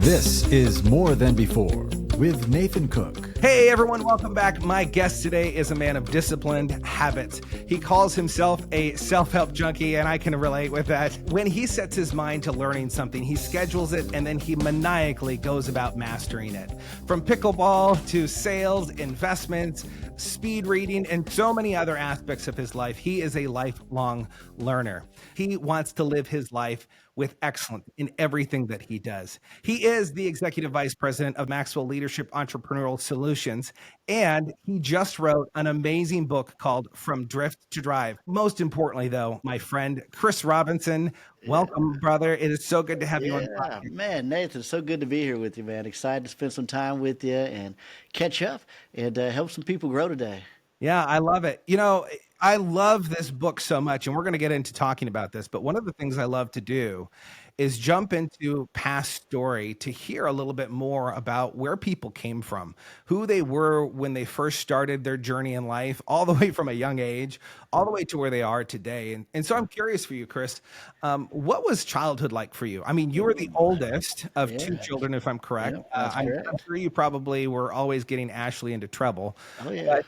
This is More Than Before with Nathan Cook. Hey everyone, welcome back. My guest today is a man of disciplined habits. He calls himself a self-help junkie, and I can relate with that. When he sets his mind to learning something, he schedules it and then he maniacally goes about mastering it. From pickleball to sales, investments, speed reading, and so many other aspects of his life, he is a lifelong learner. He wants to live his life with excellence in everything that he does. He is the executive vice president of Maxwell Leadership Entrepreneurial Solutions, and he just wrote an amazing book called From Drift to Drive. Most importantly, though, my friend, Chris Robinson, welcome, brother. It is so good to have you on the podcast. Man, Nathan, so good to be here with you, man. Excited to spend some time with you and catch up and help some people grow today. Yeah, I love it. You know, I love this book so much, and we're going to get into talking about this, but one of the things I love to do is jump into past story to hear a little bit more about where people came from, who they were when they first started their journey in life, all the way from a young age, all the way to where they are today. And so I'm curious for you, Chris, what was childhood like for you? I mean, you were the oldest of two children, if I'm correct. Yep, that's correct. I'm sure you probably were always getting Ashley into trouble. Oh, yeah.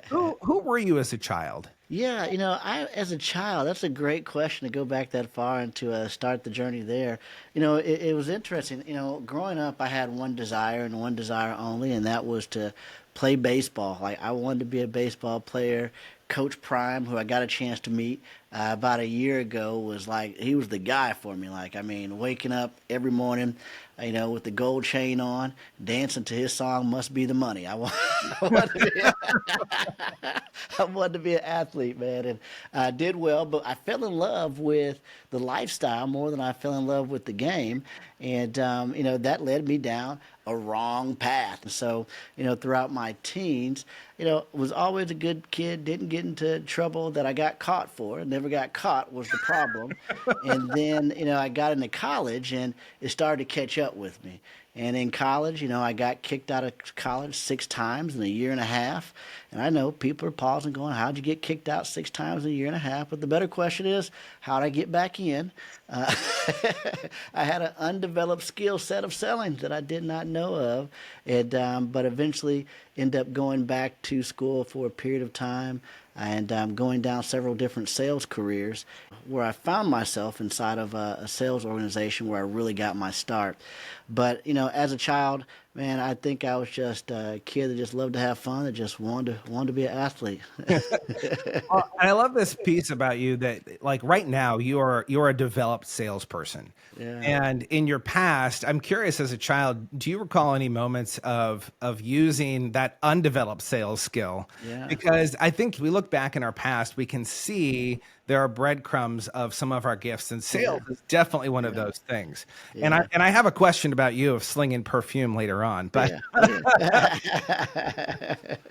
Who were you as a child? Yeah, as a child, that's a great question to go back that far and to start the journey there. It was interesting. Growing up, I had one desire and one desire only, and that was to play baseball. Like, I wanted to be a baseball player. Coach Prime, who I got a chance to meet about a year ago, was like, he was the guy for me. Like, I mean, waking up every morning, with the gold chain on, dancing to his song, Must Be the Money. I wanted to be an athlete, man, and I did well, but I fell in love with the lifestyle more than I fell in love with the game, and, that led me down a wrong path. And so, throughout my teens, was always a good kid, didn't get into trouble that I got caught for. Never got caught was the problem. And then, I got into college and it started to catch up with me. And in college, I got kicked out of college 6 times in a year and a half. And I know people are pausing going, how'd you get kicked out 6 times in a year and a half? But the better question is, how'd I get back in? I had an undeveloped skill set of selling that I did not know of. And, but eventually ended up going back to school for a period of time and going down several different sales careers where I found myself inside of a sales organization where I really got my start. But, as a child, man, I think I was just a kid that just loved to have fun, that just wanted to be an athlete. Well, I love this piece about you that, like, right now you're a developed salesperson. Yeah. And in your past, I'm curious, as a child, do you recall any moments of using that undeveloped sales skill? Yeah. Because I think we look back in our past, we can see there are breadcrumbs of some of our gifts, and sales is definitely one of those things. Yeah. And I have a question about you of slinging perfume later on, but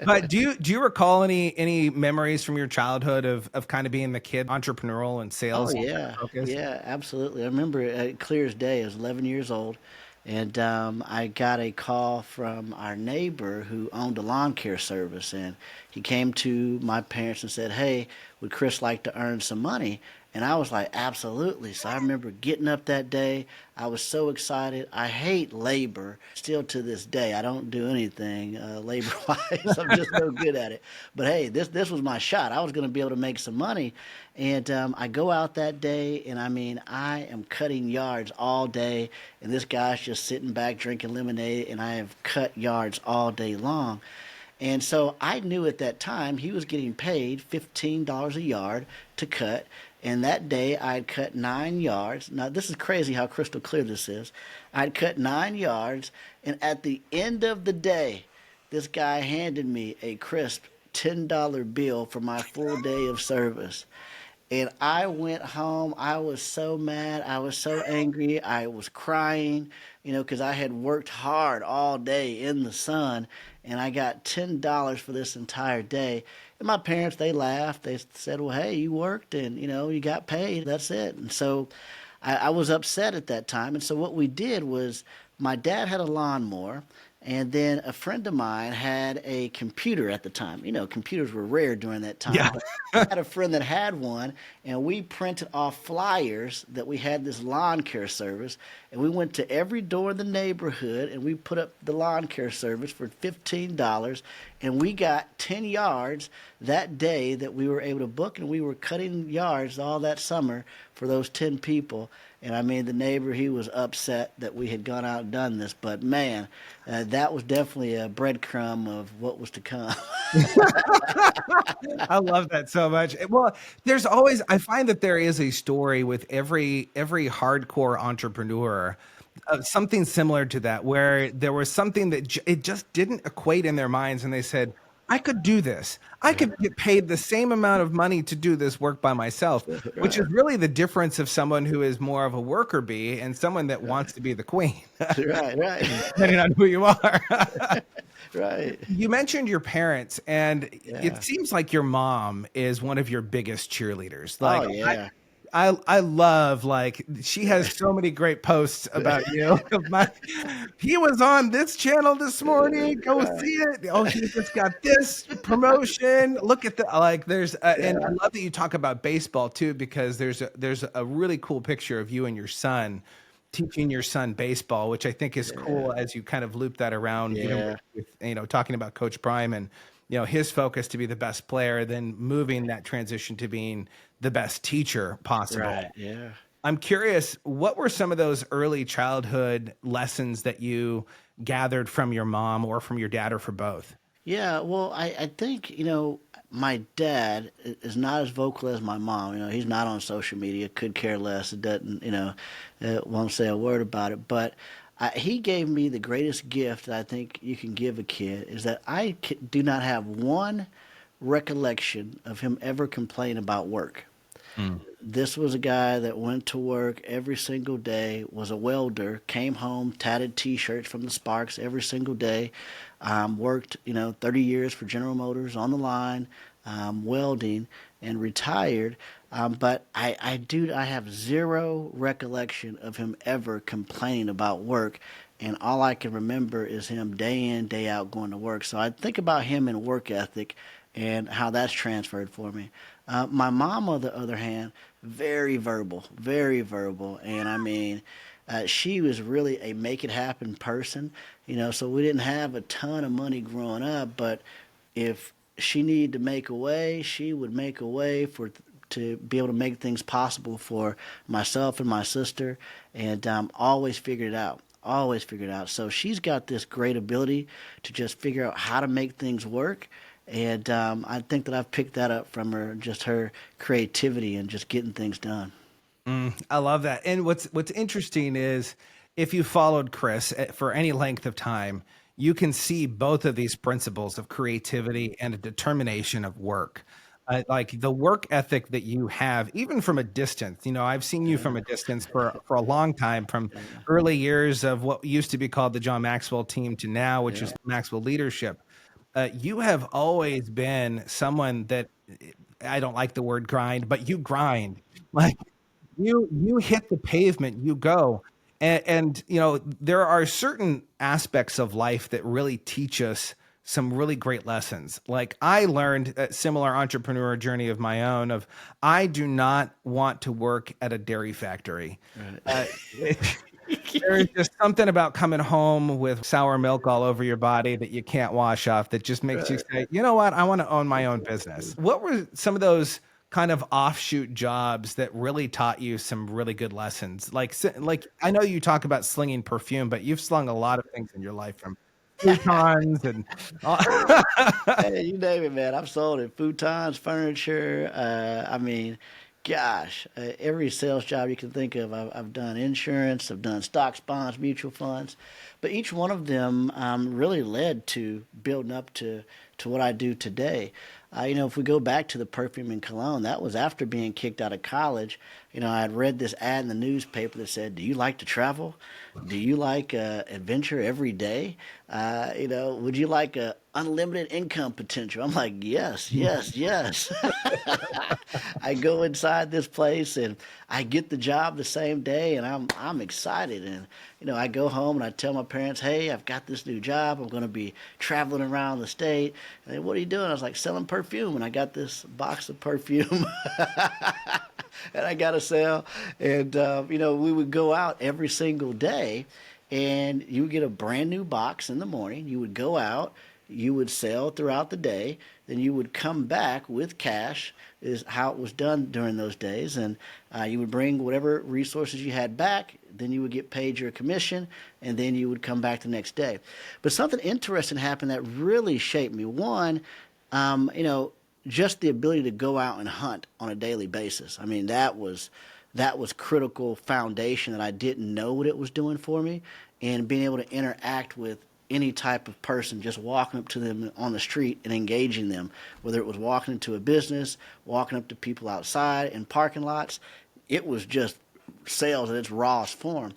but do you recall any memories from your childhood of kind of being the kid entrepreneurial and sales? Oh, yeah. focused? Yeah, absolutely. I remember it clear as day. I was 11 years old, and I got a call from our neighbor who owned a lawn care service, and he came to my parents and said, hey, would Chris like to earn some money? And I was like, absolutely. So I remember getting up that day. I was so excited. I hate labor still to this day. I don't do anything labor-wise. I'm just no good at it. But hey, this was my shot. I was going to be able to make some money. And I go out that day, and I mean, I am cutting yards all day. And this guy's just sitting back drinking lemonade, and I have cut yards all day long. And so I knew at that time he was getting paid $15 a yard to cut. And that day I had cut 9 yards. Now, this is crazy how crystal clear this is. I'd cut 9 yards, and at the end of the day, this guy handed me a crisp $10 bill for my full day of service. And I went home. I was so mad. I was so angry. I was crying, because I had worked hard all day in the sun, and I got $10 for this entire day. And my parents, they laughed. They said, well, hey, you worked and, you got paid. That's it. And so I was upset at that time. And so what we did was my dad had a lawnmower, And then a friend of mine had a computer at the time. You know, computers were rare during that time, Yeah. but I had a friend that had one, and we printed off flyers that we had this lawn care service, and we went to every door in the neighborhood, and we put up the lawn care service for $15, and we got 10 yards that day that we were able to book, and we were cutting yards all that summer for those 10 people. And I mean, the neighbor, he was upset that we had gone out and done this, but man, that was definitely a breadcrumb of what was to come. I love that so much. Well, there's always, I find that there is a story with every hardcore entrepreneur, something similar to that, where there was something that it just didn't equate in their minds, and they said, I could do this. I could get paid the same amount of money to do this work by myself, which is really the difference of someone who is more of a worker bee and someone that wants to be the queen, Right, depending on who you are. right. You mentioned your parents, and Yeah. it seems like your mom is one of your biggest cheerleaders. Oh, Like, yeah. I love, like, she has so many great posts about you. He was on this channel this morning. Go see it. Oh, he just got this promotion. Look at the, like, there's and I love that you talk about baseball too, because there's a really cool picture of you and your son teaching your son baseball, which I think is cool as you kind of loop that around, Yeah. with talking about Coach Prime and his focus to be the best player, then moving that transition to being the best teacher possible. Right, yeah. I'm curious, what were some of those early childhood lessons that you gathered from your mom or from your dad, or for both? Yeah, well, I think, my dad is not as vocal as my mom. He's not on social media, could care less. It doesn't, won't say a word about it. But he gave me the greatest gift that I think you can give a kid, is that do not have one recollection of him ever complaining about work. This was a guy that went to work every single day, was a welder, came home, tatted T-shirts from the Sparks every single day, worked, 30 years for General Motors on the line, welding, and retired. But I have zero recollection of him ever complaining about work. And all I can remember is him day in, day out going to work. So I think about him and work ethic and how that's transferred for me. My mom, on the other hand, very verbal, very verbal. And I mean, she was really a make it happen person, so we didn't have a ton of money growing up, but if she needed to make a way, she would make a way to be able to make things possible for myself and my sister, and always figured it out. Always figured it out. So she's got this great ability to just figure out how to make things work. And I think that I've picked that up from her, just her creativity and just getting things done. I love that. And what's interesting is, if you followed Chris for any length of time, you can see both of these principles of creativity and a determination of work. Like the work ethic that you have, even from a distance. I've seen you from a distance for a long time, from early years of what used to be called the John Maxwell team to now, which is Maxwell Leadership. You have always been someone that, I don't like the word grind, but you grind. Like, you hit the pavement, you go. And there are certain aspects of life that really teach us some really great lessons. Like, I learned a similar entrepreneur journey of my own of, I do not want to work at a dairy factory. There's just something about coming home with sour milk all over your body that you can't wash off that just makes you say, you know what, I want to own my own business. What were some of those kind of offshoot jobs that really taught you some really good lessons? Like I know you talk about slinging perfume, but you've slung a lot of things in your life, from futons and Hey, you name it, man. I've sold it. Futons, furniture. I mean, gosh, every sales job you can think of. I've done insurance. I've done stocks, bonds, mutual funds. But each one of them really led to building up to to what I do today. If we go back to the perfume in Cologne, that was after being kicked out of college. I had read this ad in the newspaper that said, "Do you like to travel? Do you like adventure every day? Would you like a unlimited income potential?" I'm like, yes, yes, yes. I go inside this place and I get the job the same day, and I'm excited. And I go home and I tell my parents, "Hey, I've got this new job. I'm going to be traveling around the state." And they, "What are you doing?" I was like, "Selling perfume." And I got this box of perfume. And I got to sell. And, we would go out every single day, and you would get a brand new box in the morning. You would go out, you would sell throughout the day, then you would come back with cash, is how it was done during those days. And you would bring whatever resources you had back, then you would get paid your commission, and then you would come back the next day. But something interesting happened that really shaped me. One, just the ability to go out and hunt on a daily basis. I mean, that was critical foundation that I didn't know what it was doing for me, and being able to interact with any type of person, just walking up to them on the street and engaging them, whether it was walking into a business, walking up to people outside in parking lots. It was just sales in its rawest form.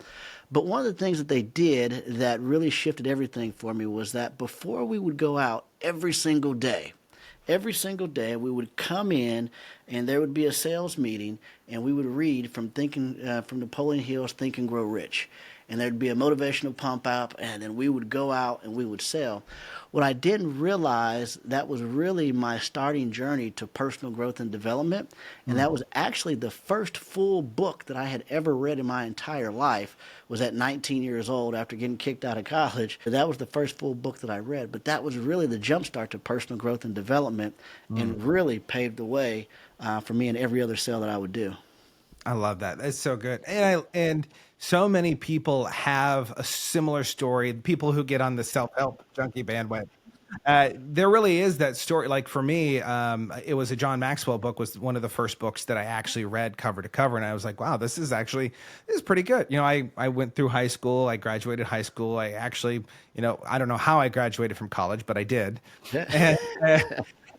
But one of the things that they did that really shifted everything for me was that before we would go out every single day, we would come in, and there would be a sales meeting, and we would read from Napoleon Hill's Think and Grow Rich. And there'd be a motivational pump up, and then we would go out and we would sell. What I didn't realize, that was really my starting journey to personal growth and development. And that was actually the first full book that I had ever read in my entire life, was at 19 years old after getting kicked out of college. That was the first full book that I read. But that was really the jumpstart to personal growth and development, and really paved the way for me in every other sale that I would do. I love that. That's so good. And so many people have a similar story. People who get on the self-help junkie bandwagon. There really is that story. Like for me, it was a John Maxwell book, was one of the first books that I actually read cover to cover. And I was like, wow, this is pretty good. I went through high school. I graduated high school. I actually, I don't know how I graduated from college, but I did. And,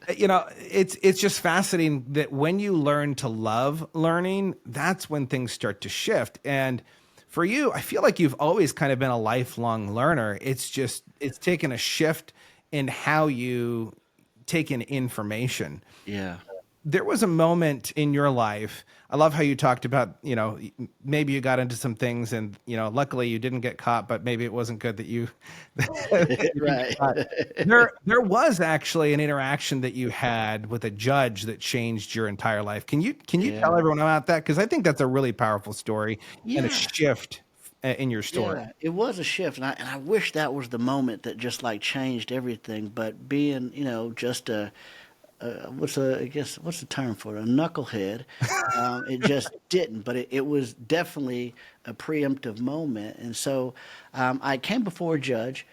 it's just fascinating that when you learn to love learning, that's when things start to shift. And for you, I feel like you've always kind of been a lifelong learner. It's taken a shift in how you take in information. Yeah. There was a moment in your life. I love how you talked about, maybe you got into some things and, luckily you didn't get caught, but maybe it wasn't good that you, Right. There was actually an interaction that you had with a judge that changed your entire life. Can you tell everyone about that? Because I think that's a really powerful story and a shift in your story. Yeah, it was a shift. And I wish that was the moment that just like changed everything. But being, just what's the term for it? A knucklehead. It just didn't, but it was definitely a preemptive moment. And so I came before a judge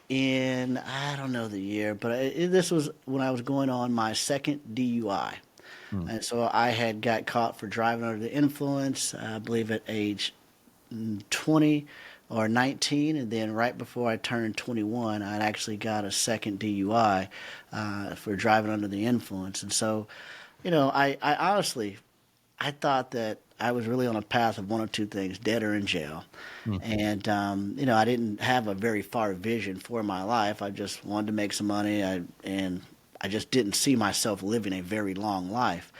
in, I don't know the year, but this was when I was going on my second DUI. And so I had got caught for driving under the influence, I believe at age 20 or 19, and then right before I turned 21, I'd actually got a second DUI for driving under the influence. And so, I honestly, I thought that I was really on a path of one of two things: dead or in jail. And, I didn't have a very far vision for my life. I just wanted to make some money, and I just didn't see myself living a very long life.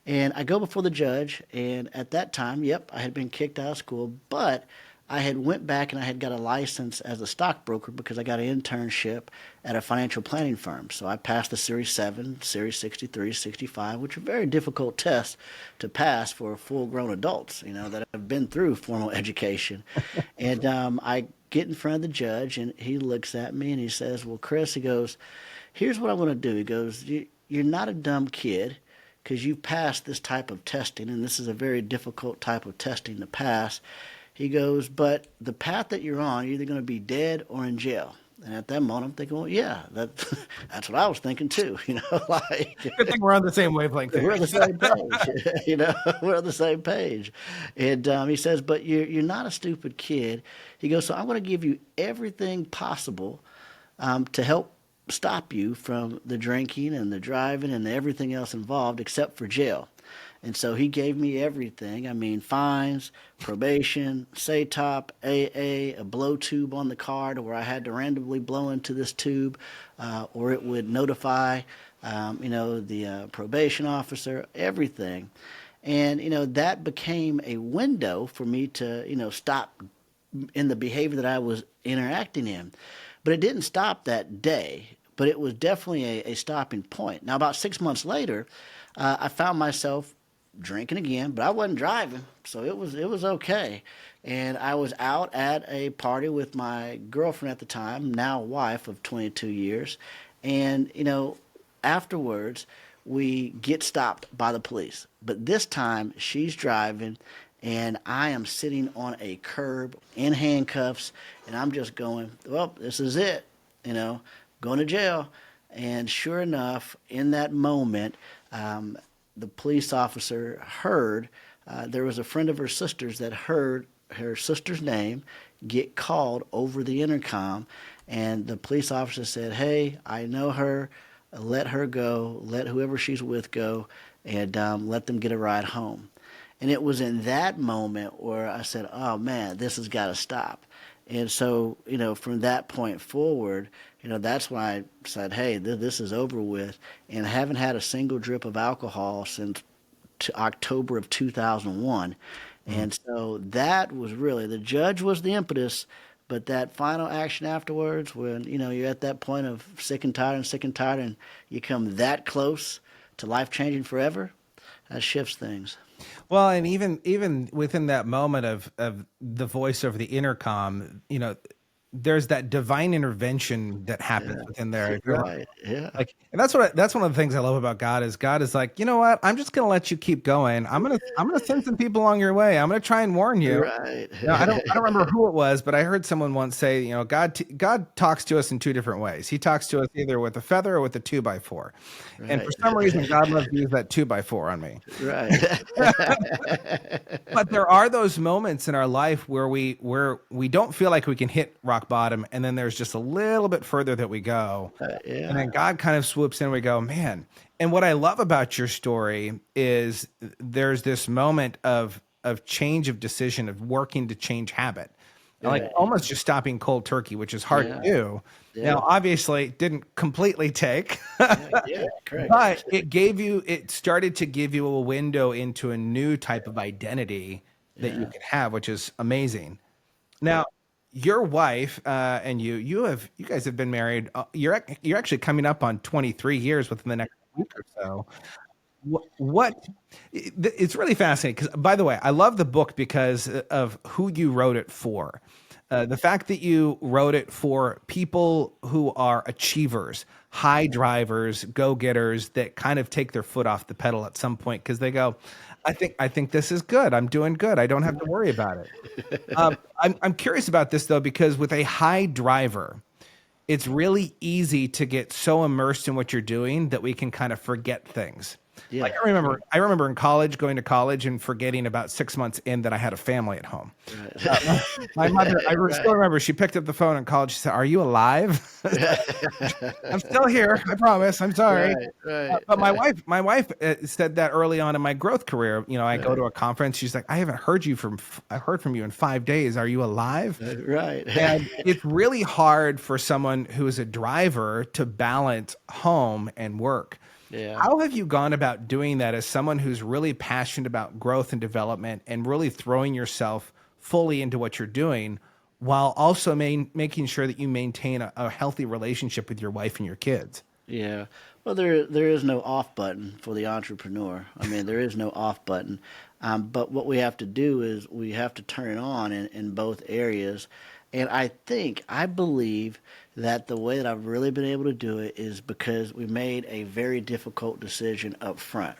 And I go before the judge, and at that time, I had been kicked out of school, but I had went back and I had got a license as a stockbroker because I got an internship at a financial planning firm. So I passed the Series 7, Series 63, 65, which are very difficult tests to pass for full-grown adults, that have been through formal education. And I get in front of the judge, and he looks at me and he says, "Well, Chris," he goes, "here's what I'm going to do." He goes, "You're not a dumb kid, because you've passed this type of testing, and this is a very difficult type of testing to pass." He goes, "But the path that you're on, you're either going to be dead or in jail." And at that moment, I'm thinking, well, yeah, that's what I was thinking too. Like, Good thing we're on the same wavelength. We're on the same page. We're on the same page. And he says, "But you're not a stupid kid." He goes, "So I'm going to give you everything possible to help stop you from the drinking and the driving and everything else involved except for jail. And so he gave me everything. I mean, fines, probation, SATOP, AA, a blow tube on the card where I had to randomly blow into this tube, or it would notify, the probation officer, everything. And, that became a window for me to, stop in the behavior that I was interacting in. But it didn't stop that day, but it was definitely a stopping point. Now, about 6 months later, I found myself drinking again, but I wasn't driving, so it was okay. And I was out at a party with my girlfriend at the time, now wife of 22 years. And, afterwards, we get stopped by the police. But this time, she's driving, and I am sitting on a curb in handcuffs, and I'm just going, well, this is it, going to jail. And sure enough, in that moment, the police officer heard, there was a friend of her sister's that heard her sister's name get called over the intercom, and the police officer said, hey, I know her, let her go, let whoever she's with go, and let them get a ride home. And it was in that moment where I said, oh man, this has got to stop. And so, from that point forward, that's when I said, hey, this is over with. And I haven't had a single drip of alcohol since October of 2001. And so that was really, the judge was the impetus, but that final action afterwards, when, you're at that point of sick and tired, and you come that close to life changing forever, that shifts things. Well, and even within that moment of the voice over the intercom, there's that divine intervention that happens within there. Right. Yeah. And that's one of the things I love about God is like, you know what? I'm just going to let you keep going. I'm going to send some people along your way. I'm going to try and warn you. Right. I don't remember who it was, but I heard someone once say, God talks to us in two different ways. He talks to us either with a feather or with a 2x4. Right. And for some reason, God loves to use that 2x4 on me. Right. But there are those moments in our life where we don't feel like we can hit rock bottom, and then there's just a little bit further that we go. And then God kind of swoops in and we go, man. And what I love about your story is there's this moment of change of decision, of working to change habit. Like almost just stopping cold turkey, which is hard to do. Now, obviously, it didn't completely take, correct. But it started to give you a window into a new type of identity that you can have, which is amazing. Now, your wife and you guys have been married. You're actually coming up on 23 years within the next week or so. It's really fascinating because, by the way, I love the book because of who you wrote it for. The fact that you wrote it for people who are achievers, high drivers, go-getters that kind of take their foot off the pedal at some point because they go, I think this is good. I'm doing good. I don't have to worry about it. I'm curious about this though, because with a high driver, it's really easy to get so immersed in what you're doing that we can kind of forget things. Yeah. Like I remember in college, going to college and forgetting about 6 months in that I had a family at home. Right. My mother, still remember, she picked up the phone in college. She said, "Are you alive?" I'm still here. I promise. I'm sorry. Right. But my wife said that early on in my growth career. I go to a conference. She's like, "I haven't heard from you in 5 days. Are you alive?" Right. And it's really hard for someone who is a driver to balance home and work. Yeah. How have you gone about doing that as someone who's really passionate about growth and development and really throwing yourself fully into what you're doing while also making sure that you maintain a healthy relationship with your wife and your kids? Yeah. Well, there is no off button for the entrepreneur. I mean, there is no off button. But what we have to do is we have to turn it on in both areas. And I believe that the way that I've really been able to do it is because we made a very difficult decision up front.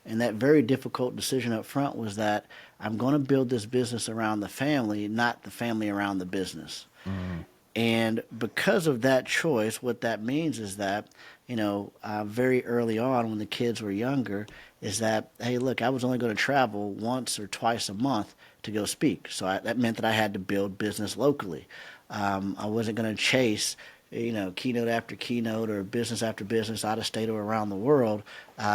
And that very difficult decision up front was that I'm going to build this business around the family, not the family around the business. Mm. And because of that choice, what that means is that, very early on when the kids were younger, is that, hey, look, I was only going to travel once or twice a month to go speak. So that meant that I had to build business locally. I wasn't going to chase, keynote after keynote or business after business out of state or around the world,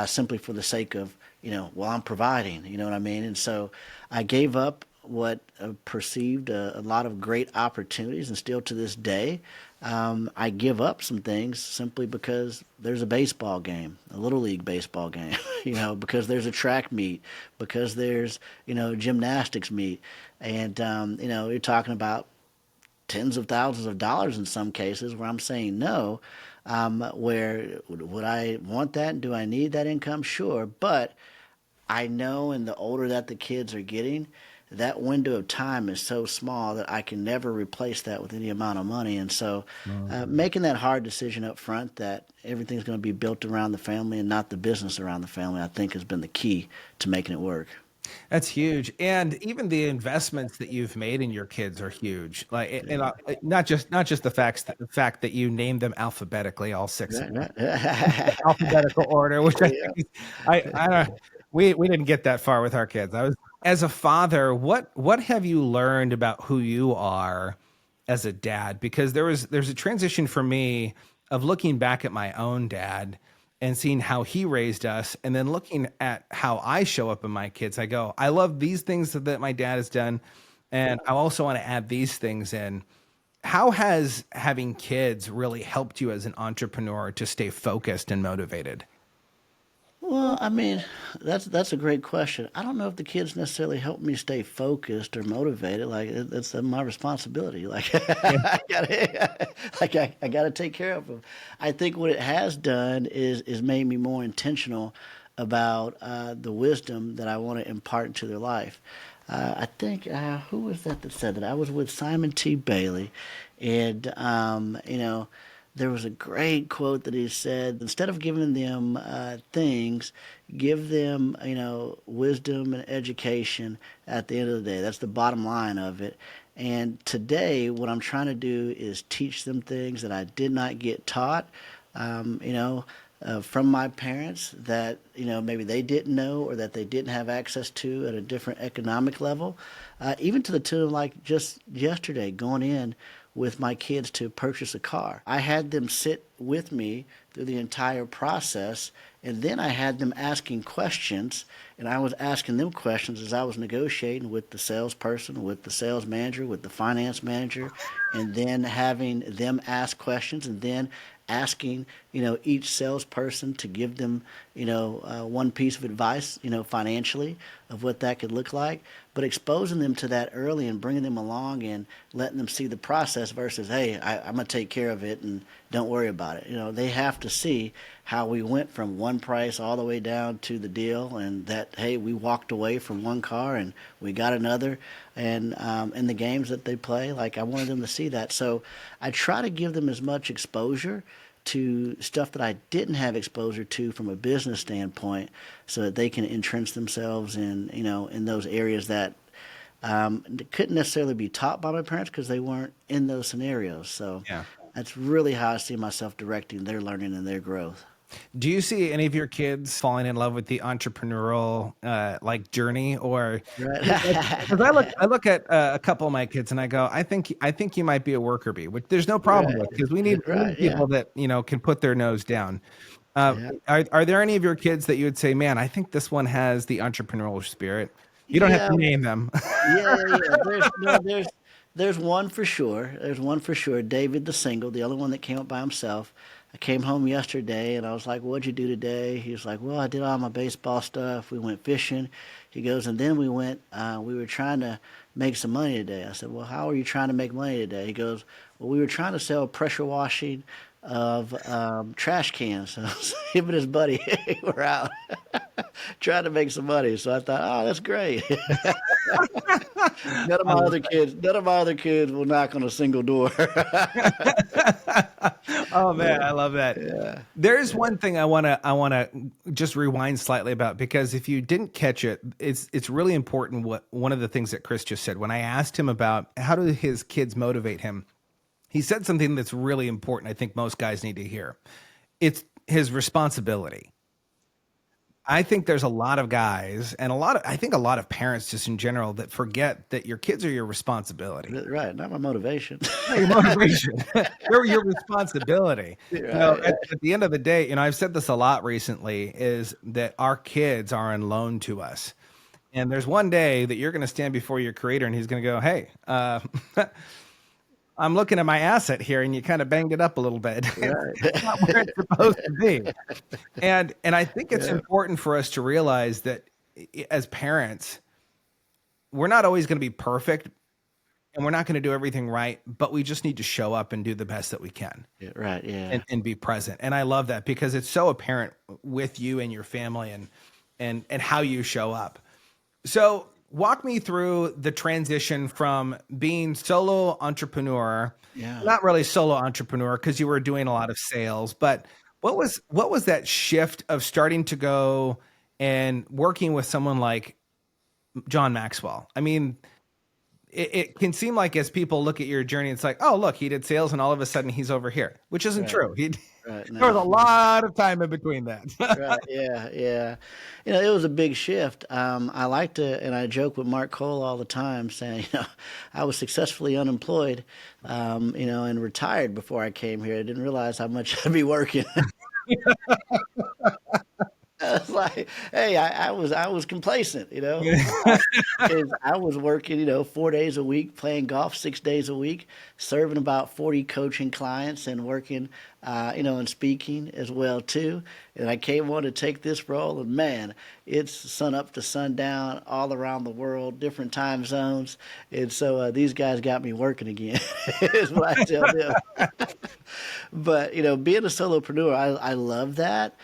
simply for the sake of, I'm providing, you know what I mean? And so I gave up what perceived a lot of great opportunities, and still to this day, I give up some things simply because there's a baseball game, a little league baseball game, because there's a track meet, because there's, gymnastics meet. And, you're talking about tens of thousands of dollars in some cases where I'm saying no. Where would I want that? Do I need that income? Sure. But I know, and the older that the kids are getting, that window of time is so small that I can never replace that with any amount of money. And so making that hard decision up front that everything's going to be built around the family and not the business around the family, I think has been the key to making it work. That's huge. And even the investments that you've made in your kids are huge. Like, not just the fact that you named them alphabetically, all six of them, alphabetical order, which I think is, I don't, we didn't get that far with our kids. As a father, what have you learned about who you are as a dad? Because there's a transition for me of looking back at my own dad and seeing how he raised us, and then looking at how I show up in my kids. I go, I love these things that my dad has done, and I also want to add these things in. How has having kids really helped you as an entrepreneur to stay focused and motivated? Well, I mean, that's a great question. I don't know if the kids necessarily help me stay focused or motivated. Like it's my responsibility. Like I gotta take care of them. I think what it has done is made me more intentional about the wisdom that I want to impart into their life. I think who was that said that? I was with Simon T. Bailey, and there was a great quote that he said, instead of giving them things, give them, wisdom and education at the end of the day. That's the bottom line of it. And today, what I'm trying to do is teach them things that I did not get taught, from my parents that, maybe they didn't know or that they didn't have access to at a different economic level. Even to the tune of like just yesterday going in with my kids to purchase a car. I had them sit with me through the entire process, and then I had them asking questions, and I was asking them questions as I was negotiating with the salesperson, with the sales manager, with the finance manager, and then having them ask questions, and then asking, each salesperson to give them, one piece of advice, financially of what that could look like, but exposing them to that early and bringing them along and letting them see the process versus, hey, I'm going to take care of it and don't worry about it. They have to see how we went from one price all the way down to the deal, and that, hey, we walked away from one car and we got another, and in the games that they play, like I wanted them to see that. So I try to give them as much exposure to stuff that I didn't have exposure to from a business standpoint, so that they can entrench themselves in, in those areas that couldn't necessarily be taught by my parents because they weren't in those scenarios. So that's really how I see myself directing their learning and their growth. Do you see any of your kids falling in love with the entrepreneurial journey, or? Right. Because I look at a couple of my kids and I go, I think you might be a worker bee, which there's no problem with, because we need people that can put their nose down. Are there any of your kids that you would say, man, I think this one has the entrepreneurial spirit? You don't have to name them. There's one for sure. There's one for sure. David, the single, the only one that came up by himself. I came home yesterday and I was like, what'd you do today? He was like, well, I did all my baseball stuff. We went fishing. He goes, and then we were trying to make some money today. I said, well, how are you trying to make money today? He goes, well, we were trying to sell pressure washing of trash cans. So him and his buddy were out trying to make some money. So I thought, oh, that's great. None of my other kids will knock on a single door. Oh man, I love that. Yeah. There's one thing I wanna just rewind slightly about, because if you didn't catch it, it's really important. What one of the things that Chris just said when I asked him about how do his kids motivate him, he said something that's really important. I think most guys need to hear. It's his responsibility. I think there's a lot of guys and I think a lot of parents just in general that forget that your kids are your responsibility. Right, not my motivation. Not your motivation. They're your responsibility. Right. At the end of the day, I've said this a lot recently, is that our kids are on loan to us. And there's one day that you're going to stand before your creator and he's going to go, hey, I'm looking at my asset here and you kind of banged it up a little bit. Right. It's not where it's supposed to be. And I think it's Yeah. important for us to realize that as parents, we're not always going to be perfect and we're not going to do everything right, but we just need to show up and do the best that we can Yeah, right. Yeah. and be present. And I love that because it's so apparent with you and your family and how you show up. So walk me through the transition from being solo entrepreneur, Yeah. not really solo entrepreneur because you were doing a lot of sales, but what was that shift of starting to go and working with someone like John Maxwell? I mean, it can seem like as people look at your journey, it's like, oh, look, he did sales and all of a sudden he's over here, which isn't Right. true. Right. There was a No. lot of time in between that. Right. Yeah. Yeah. It was a big shift. I like to, and I joke with Mark Cole all the time, saying, I was successfully unemployed, and retired before I came here. I didn't realize how much I'd be working. I was like, hey, I was complacent, 'cause I was working, 4 days a week, playing golf 6 days a week, serving about 40 coaching clients and working, and speaking as well too. And I came on to take this role, and man, it's sun up to sundown all around the world, different time zones. And so these guys got me working again, is what I tell them. But being a solopreneur, I love that.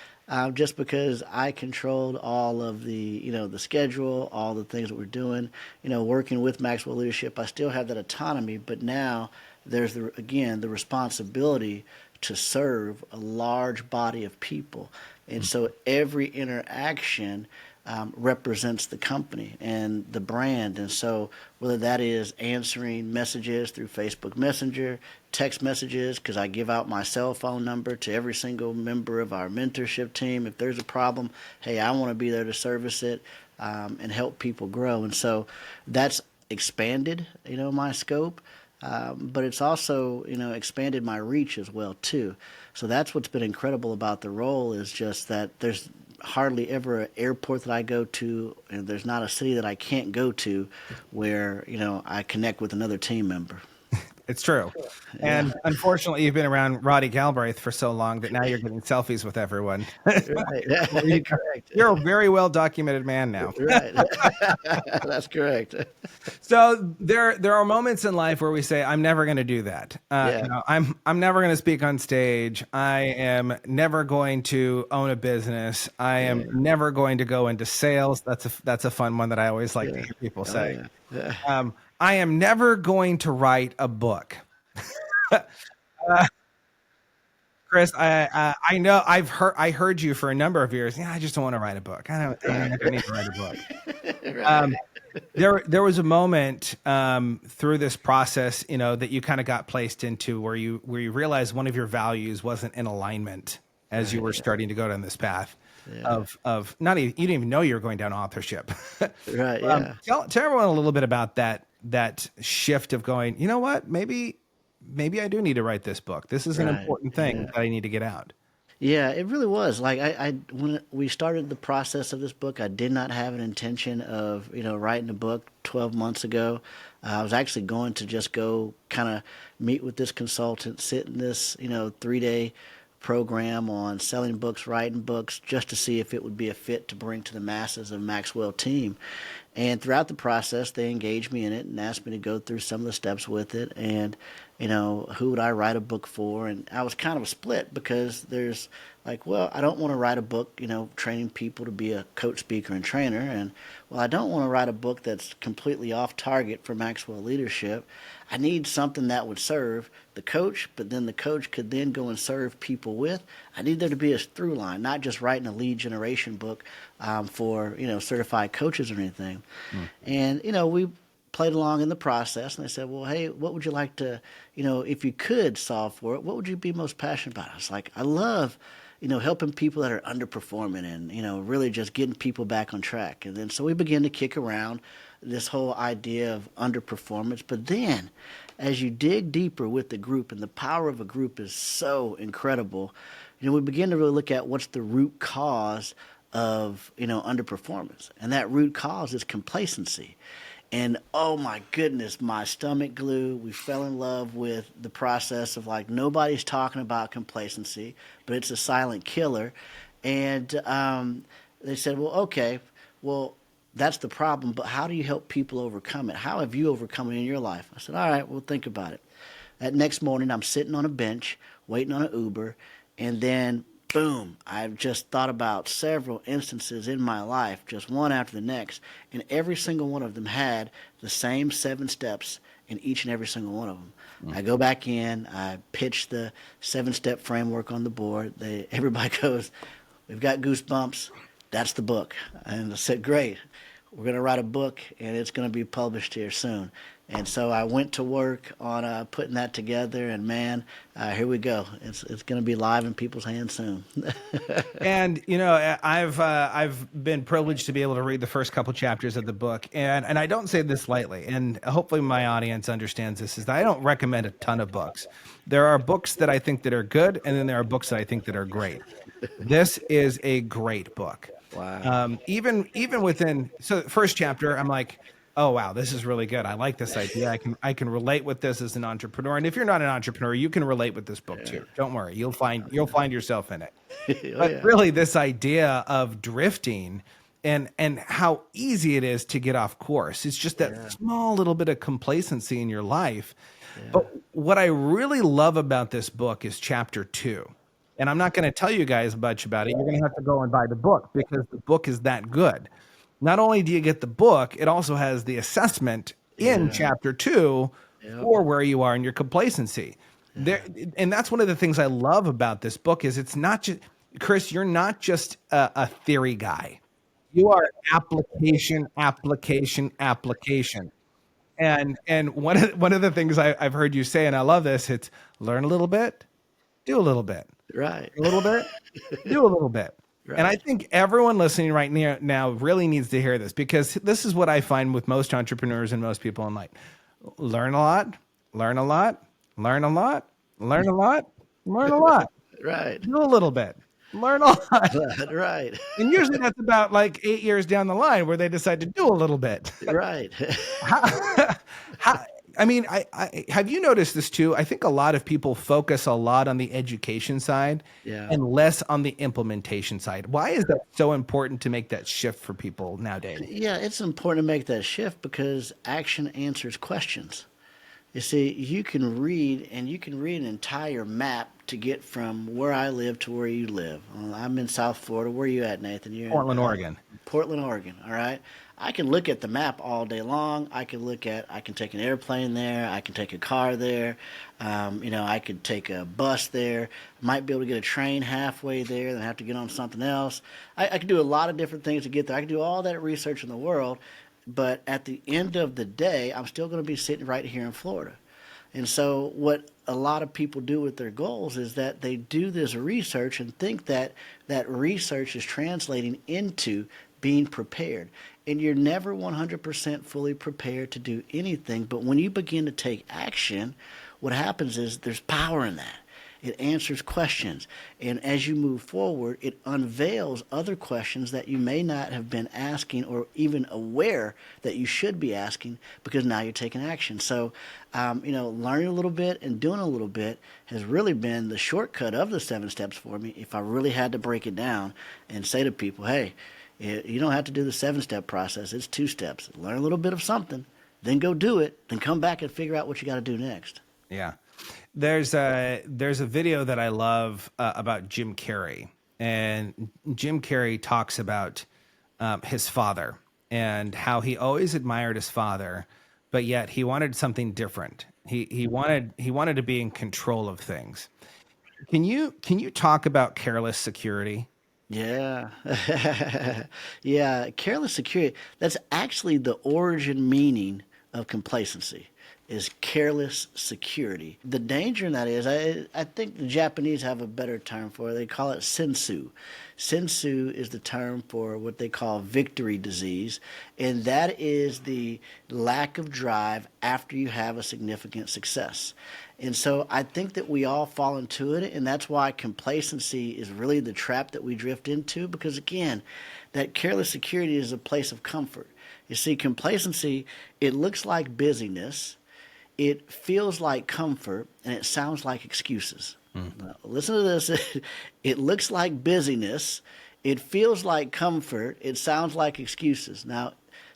Just because I controlled all of the schedule, all the things that we're doing, working with Maxwell Leadership, I still have that autonomy, but now there's the responsibility to serve a large body of people. And so every interaction represents the company and the brand. And so whether that is answering messages through Facebook Messenger, text messages, because I give out my cell phone number to every single member of our mentorship team. If there's a problem, hey, I want to be there to service it and help people grow. And so that's expanded, my scope. But it's also, expanded my reach as well too. So that's what's been incredible about the role, is just that there's hardly ever an airport that I go to, and there's not a city that I can't go to where, I connect with another team member. It's true. And unfortunately, you've been around Roddy Galbraith for so long that now you're getting selfies with everyone. Right. Correct. You're a very well documented man now. Right. That's correct. So there are moments in life where we say, I'm never going to do that. Yeah. I'm never going to speak on stage. I am never going to own a business. I am never going to go into sales. That's a fun one that I always like to hear people say. Yeah. I am never going to write a book. Chris, I know I heard you for a number of years. Yeah, I just don't want to write a book. I don't need to write a book. Right. There was a moment through this process, that you kind of got placed into where you realized one of your values wasn't in alignment as you were starting to go down this path of not even, you didn't even know you were going down authorship. Right. Yeah. Tell everyone a little bit about that shift of going, you know what, maybe I do need to write this book. This is an Right. important thing that I need to get out. Yeah, it really was. Like I when we started the process of this book, I did not have an intention of, writing a book 12 months ago. I was actually going to just go kind of meet with this consultant, sit in this, 3-day program on selling books, writing books, just to see if it would be a fit to bring to the masses of Maxwell team. And throughout the process, they engaged me in it and asked me to go through some of the steps with it. And, who would I write a book for? And I was kind of split, because there's like, well, I don't want to write a book, training people to be a coach, speaker, and trainer. And, well, I don't want to write a book that's completely off target for Maxwell leadership. I need something that would serve the coach, but then the coach could then go and serve people with. I need there to be a through line, not just writing a lead generation book for, certified coaches or anything. And, we played along in the process, and they said, well, hey, what would you like to, if you could solve for it, what would you be most passionate about? I was like, I love, helping people that are underperforming and, really just getting people back on track. And then so we began to kick around this whole idea of underperformance. But then as you dig deeper with the group, and the power of a group is so incredible, we begin to really look at what's the root cause of, underperformance. And that root cause is complacency. And oh my goodness, my stomach glue. We fell in love with the process of like, nobody's talking about complacency, but it's a silent killer. And they said, well, okay, well, that's the problem, but how do you help people overcome it? How have you overcome it in your life? I said, all right, well, think about it. That next morning, I'm sitting on a bench, waiting on an Uber, and then boom, I've just thought about several instances in my life, just one after the next, and every single one of them had the same 7 steps in each and every single one of them. I go back in, I pitch the 7-step framework on the board. Everybody goes, we've got goosebumps. That's the book. And I said, great. We're going to write a book, and it's going to be published here soon. And so I went to work on putting that together, and man, here we go. It's going to be live in people's hands soon. And I've been privileged to be able to read the first couple chapters of the book, and I don't say this lightly, and hopefully my audience understands this, is that I don't recommend a ton of books. There are books that I think that are good, and then there are books that I think that are great. This is a great book. Wow. Even within the first chapter, I'm like, oh wow, this is really good. I like this idea. I can relate with this as an entrepreneur. And if you're not an entrepreneur, you can relate with this book too. Don't worry, you'll find yourself in it. But really, this idea of drifting and how easy it is to get off course. It's just that small little bit of complacency in your life. But what I really love about this book is chapter 2. And I'm not going to tell you guys much about it. You're going to have to go and buy the book because the book is that good. Not only do you get the book, it also has the assessment in chapter 2 for where you are in your complacency. There, and that's one of the things I love about this book is it's not just, Chris, you're not just a theory guy. You are application. And one of the things I've heard you say, and I love this, it's learn a little bit, do a little bit. Right. A little bit, do a little bit. Right. And I think everyone listening right now really needs to hear this, because this is what I find with most entrepreneurs and most people in life. Learn a lot, learn a lot, learn a lot, learn a lot, learn a lot. Right. Do a little bit, learn a lot. Right. And usually that's about like 8 years down the line where they decide to do a little bit. Right. I mean, I have you noticed this too? I think a lot of people focus a lot on the education side and less on the implementation side. Why is that so important to make that shift for people nowadays? Yeah, it's important to make that shift because action answers questions. You see, you can read an entire map to get from where I live to where you live. I'm in South Florida. Where are you at, Nathan? You're Portland, Oregon. Portland, Oregon. All right. I can look at the map all day long. I can take an airplane there. I can take a car there. I could take a bus there. I might be able to get a train halfway there, then have to get on something else. I could do a lot of different things to get there. I could do all that research in the world, but at the end of the day, I'm still going to be sitting right here in Florida. And so what a lot of people do with their goals is that they do this research and think that that research is translating into being prepared. And you're never 100% fully prepared to do anything. But when you begin to take action, what happens is there's power in that. It answers questions. And as you move forward, it unveils other questions that you may not have been asking or even aware that you should be asking, because now you're taking action. So, learning a little bit and doing a little bit has really been the shortcut of the 7 steps for me. If I really had to break it down and say to people, hey, you don't have to do the 7-step process. It's 2 steps. Learn a little bit of something, then go do it, then come back and figure out what you got to do next. Yeah. There's a video that I love about Jim Carrey, and Jim Carrey talks about his father and how he always admired his father, but yet he wanted something different. He wanted to be in control of things. Can you talk about careless security? Yeah. Yeah. Careless security. That's actually the origin meaning of complacency. is careless security. The danger in that is, I think the Japanese have a better term for it. They call it sensu. Sensu is the term for what they call victory disease, and that is the lack of drive after you have a significant success. And so I think that we all fall into it, and that's why complacency is really the trap that we drift into, because again, that careless security is a place of comfort. You see, complacency, it looks like busyness, it feels like comfort, and it sounds like excuses. Now, listen to this. It looks like busyness, it feels like comfort, it sounds like excuses. Now,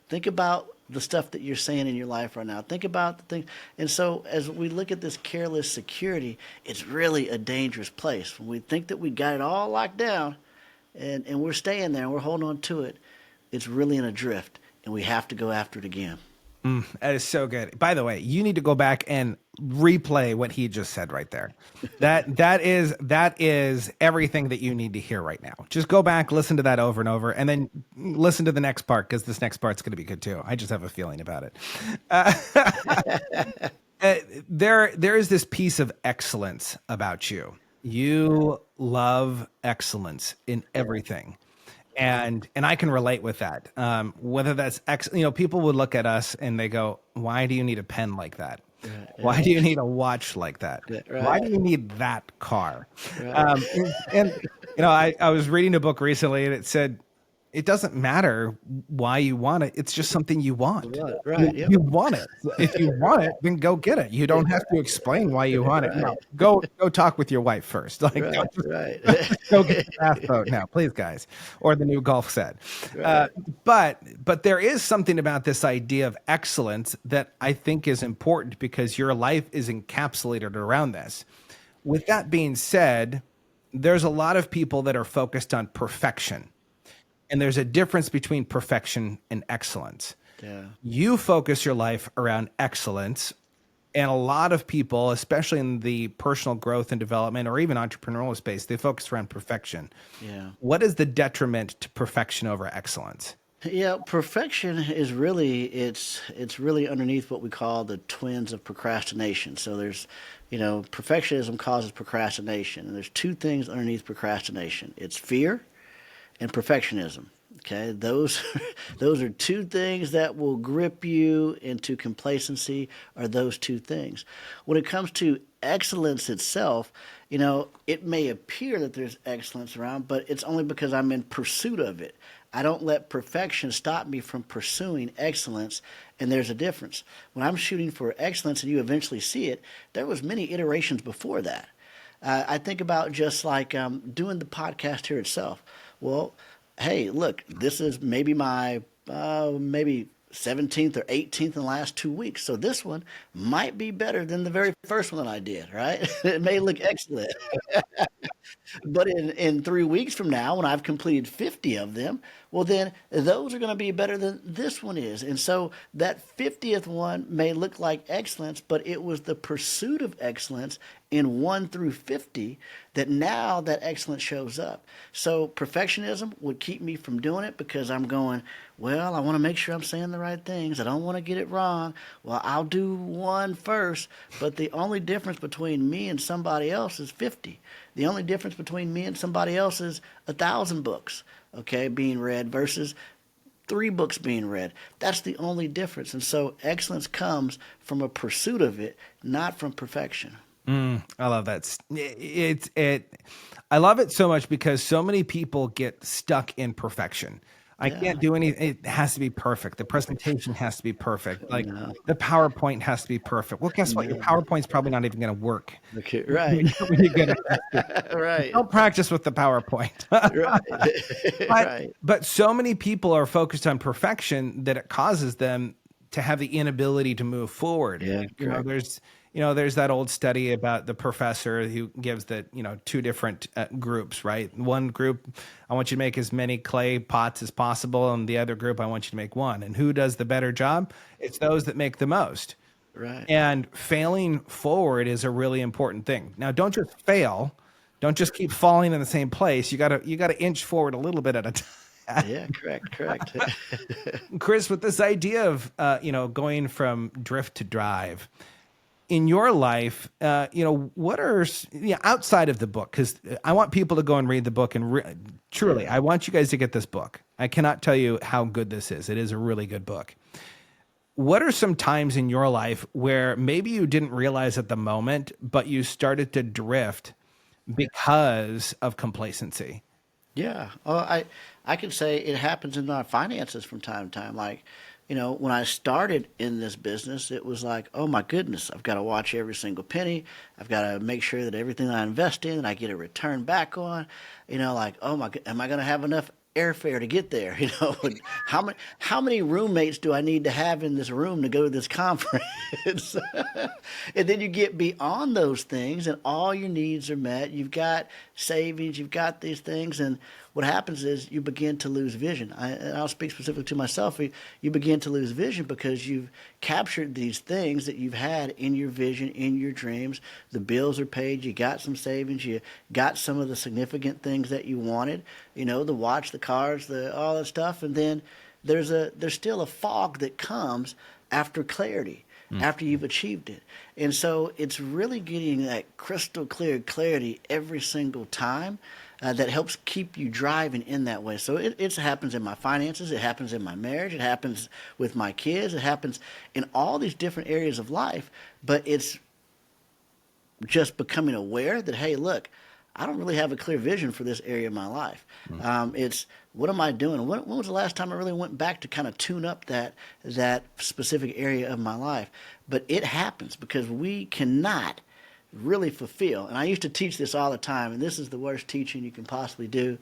think about the stuff that you're saying in your life right now. Think about the things. And so as we look at this careless security, it's really a dangerous place. When we think that we got it all locked down and we're staying there and we're holding on to it, it's really in a drift, and we have to go after it again. That is so good. By the way, you need to go back and replay what he just said right there. That is everything that you need to hear right now. Just go back, listen to that over and over, and then listen to the next part, because this next part's going to be good too. I just have a feeling about it. There is this piece of excellence about you. You love excellence in everything. And I can relate with that. Whether that's people would look at us and they go, "Why do you need a pen like that? Why do you need a watch like that? Why do you need that car?" And I was reading a book recently, and it said, it doesn't matter why you want it. It's just something you want. You want it. If you want it, then go get it. You don't have to explain why you want it. No, go talk with your wife first. Go get the bath boat now, please, guys, or the new golf set. But there is something about this idea of excellence that I think is important, because your life is encapsulated around this. With that being said, there's a lot of people that are focused on perfection. And there's a difference between perfection and excellence. Yeah. You focus your life around excellence. And a lot of people, especially in the personal growth and development or even entrepreneurial space, they focus around perfection. Yeah. What is the detriment to perfection over excellence? Yeah, perfection is really, it's really underneath what we call the twins of procrastination. So there's, perfectionism causes procrastination. And there's two things underneath procrastination. It's fear and perfectionism. Okay, those are two things that will grip you into complacency, are those two things. When it comes to excellence itself, it may appear that there's excellence around, but it's only because I'm in pursuit of it. I don't let perfection stop me from pursuing excellence, and there's a difference. When I'm shooting for excellence and you eventually see it, there was many iterations before that. I think about just like doing the podcast here itself. Well, hey, look, this is maybe my maybe 17th or 18th in the last 2 weeks. So this one might be better than the very first one that I did, right? It may look excellent. But in 3 weeks from now, when I've completed 50 of them, well, then those are going to be better than this one is. And so that 50th one may look like excellence, but it was the pursuit of excellence in 1 through 50 that now that excellence shows up. So perfectionism would keep me from doing it, because I'm going, well, I want to make sure I'm saying the right things. I don't want to get it wrong. Well, I'll do one first. But the only difference between me and somebody else is 50. The only difference between me and somebody else is 1,000 books, okay, being read versus 3 books being read. That's the only difference. And so excellence comes from a pursuit of it, not from perfection. I love that. I love it so much, because so many people get stuck in perfection. I can't do anything. It has to be perfect. The presentation has to be perfect. Like the PowerPoint has to be perfect. Well, guess what? Your PowerPoint's probably not even going to work. Okay, right. When you get it. Right. Don't practice with the PowerPoint. But so many people are focused on perfection that it causes them to have the inability to move forward. Yeah, there's that old study about the professor who gives the, 2 different groups, right? One group, I want you to make as many clay pots as possible. And the other group, I want you to make 1. And who does the better job? It's those that make the most. Right. And failing forward is a really important thing. Now, don't just fail. Don't just keep falling in the same place. You gotta inch forward a little bit at a time. Yeah, correct. Chris, with this idea of going from drift to drive in your life, what are outside of the book? Because I want people to go and read the book, and truly, I want you guys to get this book. I cannot tell you how good this is. It is a really good book. What are some times in your life where maybe you didn't realize at the moment, but you started to drift because of complacency? Yeah. I can say it happens in our finances from time to time. Like, when I started in this business, it was like, oh my goodness, I've got to watch every single penny. I've got to make sure that everything I invest in, I get a return back on. Like, oh my, am I going to have enough airfare to get there? And how many roommates do I need to have in this room to go to this conference? And then you get beyond those things, and all your needs are met. You've got savings, you've got these things, and what happens is you begin to lose vision. And I'll speak specifically to myself. You begin to lose vision because you've captured these things that you've had in your vision, in your dreams. The bills are paid. You got some savings. You got some of the significant things that you wanted. The watch, the cars, all that stuff. And then there's still a fog that comes after clarity, after you've achieved it. And so it's really getting that crystal clear clarity every single time. That helps keep you driving in that way. So it happens in my finances. It happens in my marriage. It happens with my kids. It happens in all these different areas of life. But it's just becoming aware that, hey, look, I don't really have a clear vision for this area of my life. It's what am I doing? When was the last time I really went back to kind of tune up that specific area of my life? But it happens because we cannot really fulfill. And I used to teach this all the time, and this is the worst teaching you can possibly do,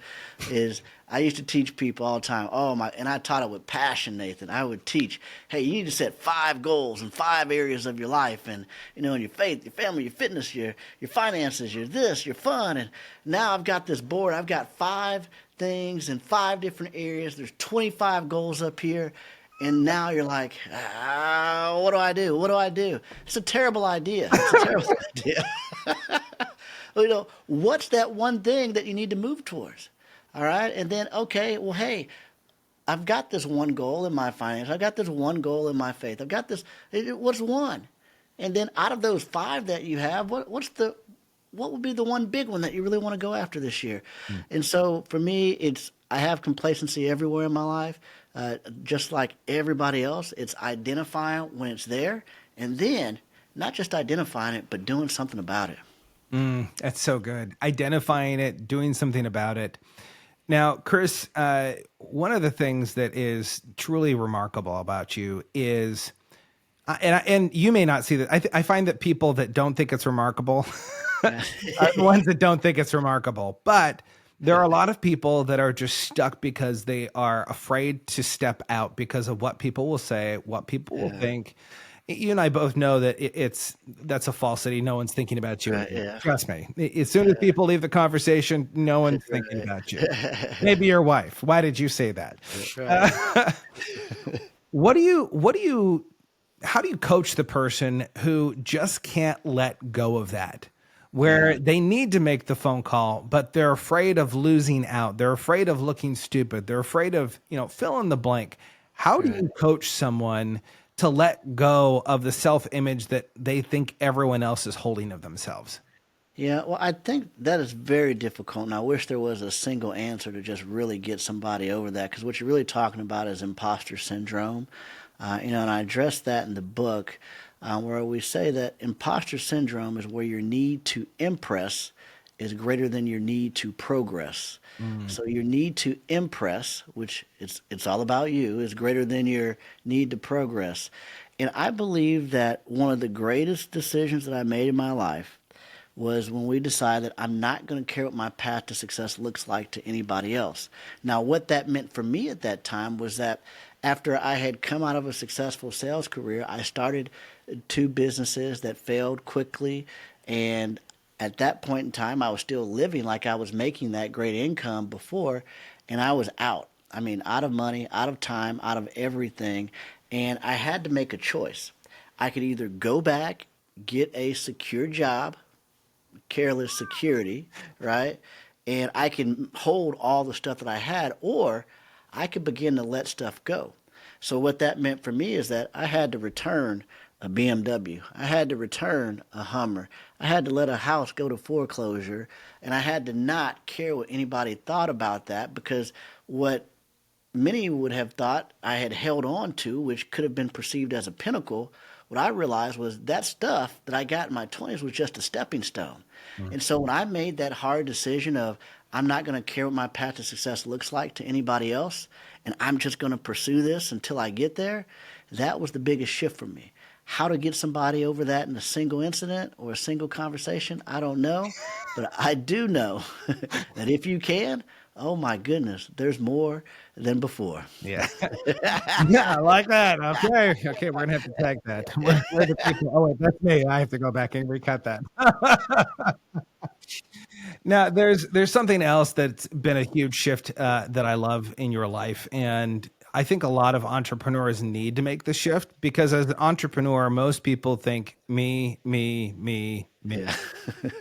is I used to teach people all the time. And I taught it with passion, Nathan. I would teach, hey, you need to set 5 goals in 5 areas of your life, and in your faith, your family, your fitness, your finances, your this, your fun. And now I've got this board. I've got 5 things in 5 different areas. There's 25 goals up here. And now you're like, what do I do? What do I do? It's a terrible idea. It's a terrible idea. What's that one thing that you need to move towards? All right. And then, okay, well, hey, I've got this one goal in my finance. I've got this one goal in my faith. I've got this. What's one? And then out of those 5 that you have, what would be the one big one that you really want to go after this year? And so for me, I have complacency everywhere in my life. Just like everybody else, it's identifying when it's there, and then not just identifying it, but doing something about it. That's so good. Identifying it, doing something about it. Now, Chris, one of the things that is truly remarkable about you is, and you may not see that. I find that people that don't think it's remarkable are the ones that don't think it's remarkable, but there are a lot of people that are just stuck because they are afraid to step out because of what people will say, what people will think. You and I both know that that's a falsity. No one's thinking about you. Trust me. As soon as people leave the conversation, no one's thinking about you. Maybe your wife. Why did you say that? How do you coach the person who just can't let go of that? Where they need to make the phone call, but they're afraid of losing out. They're afraid of looking stupid. They're afraid of, fill in the blank. How do you coach someone to let go of the self-image that they think everyone else is holding of themselves? Yeah, well, I think that is very difficult, and I wish there was a single answer to just really get somebody over that, because what you're really talking about is imposter syndrome. And I addressed that in the book. Where we say that imposter syndrome is where your need to impress is greater than your need to progress. So your need to impress, which it's all about you, is greater than your need to progress. And I believe that one of the greatest decisions that I made in my life was when we decided that I'm not going to care what my path to success looks like to anybody else. Now, what that meant for me at that time was that after I had come out of a successful sales career, I started 2 businesses that failed quickly. And at that point in time, I was still living like I was making that great income before, and I was out. I mean, out of money, out of time, out of everything. And I had to make a choice. I could either go back, get a secure job, Careless security, right? And I can hold all the stuff that I had, or I could begin to let stuff go. So what that meant for me is that I had to return a BMW. I had to return a Hummer. I had to let a house go to foreclosure, and I had to not care what anybody thought about that, because what many would have thought I had held on to, which could have been perceived as a pinnacle, what I realized was that stuff that I got in my 20s was just a stepping stone. And so when I made that hard decision of I'm not going to care what my path to success looks like to anybody else, and I'm just going to pursue this until I get there, that was the biggest shift for me. How to get somebody over that in a single incident or a single conversation, I don't know. But I do know that if you can, oh my goodness, there's more than before. Yeah. Yeah, I like that. Okay. Okay, we're gonna have to tag that. Where the people, oh wait, that's me. I have to go back and recut that. Now, there's something else that's been a huge shift that I love in your life, and I think a lot of entrepreneurs need to make the shift, because as an entrepreneur, most people think me, me, me, me. Yeah.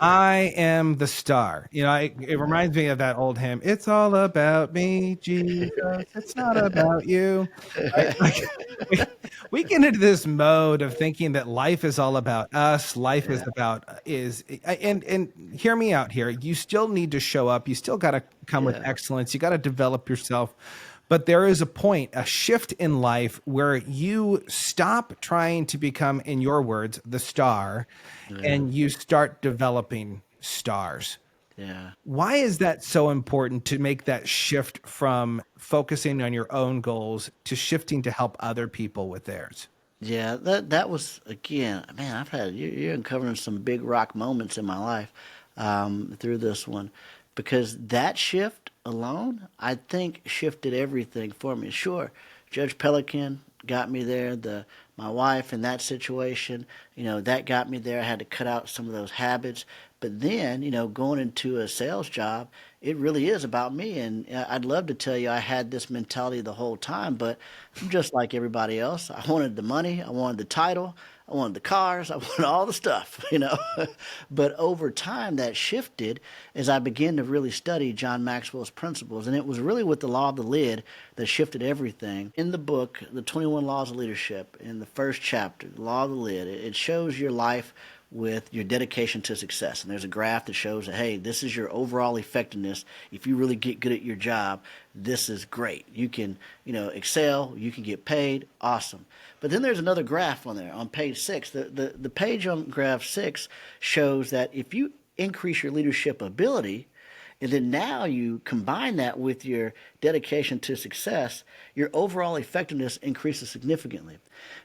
I am the star. It reminds me of that old hymn. It's all about me, Jesus. It's not about you. Right? Like, we get into this mode of thinking that life is all about us. Life is about and hear me out here. You still need to show up. You still got to come with excellence. You got to develop yourself. But there is a point, a shift in life where you stop trying to become, in your words, the star, and you start developing stars. Yeah. Why is that so important to make that shift from focusing on your own goals to shifting to help other people with theirs? Yeah, that was, again, man, you're uncovering some big rock moments in my life through this one, because that shift alone, I think, shifted everything for me. Sure, Judge Pelican got me there. My wife in that situation, that got me there. I had to cut out some of those habits. But then, going into a sales job, it really is about me. And I'd love to tell you I had this mentality the whole time, but I'm just like everybody else. I wanted the money. I wanted the title. I wanted the cars. I wanted all the stuff, But over time, that shifted as I began to really study John Maxwell's principles. And it was really with the law of the lid that shifted everything. In the book, The 21 Laws of Leadership, in the first chapter, the law of the lid, it shows your life with your dedication to success. And there's a graph that shows that, hey, this is your overall effectiveness. If you really get good at your job, this is great. You can, excel, you can get paid, awesome. But then there's another graph on there on page 6. The page on graph 6 shows that if you increase your leadership ability, and then now you combine that with your dedication to success, your overall effectiveness increases significantly.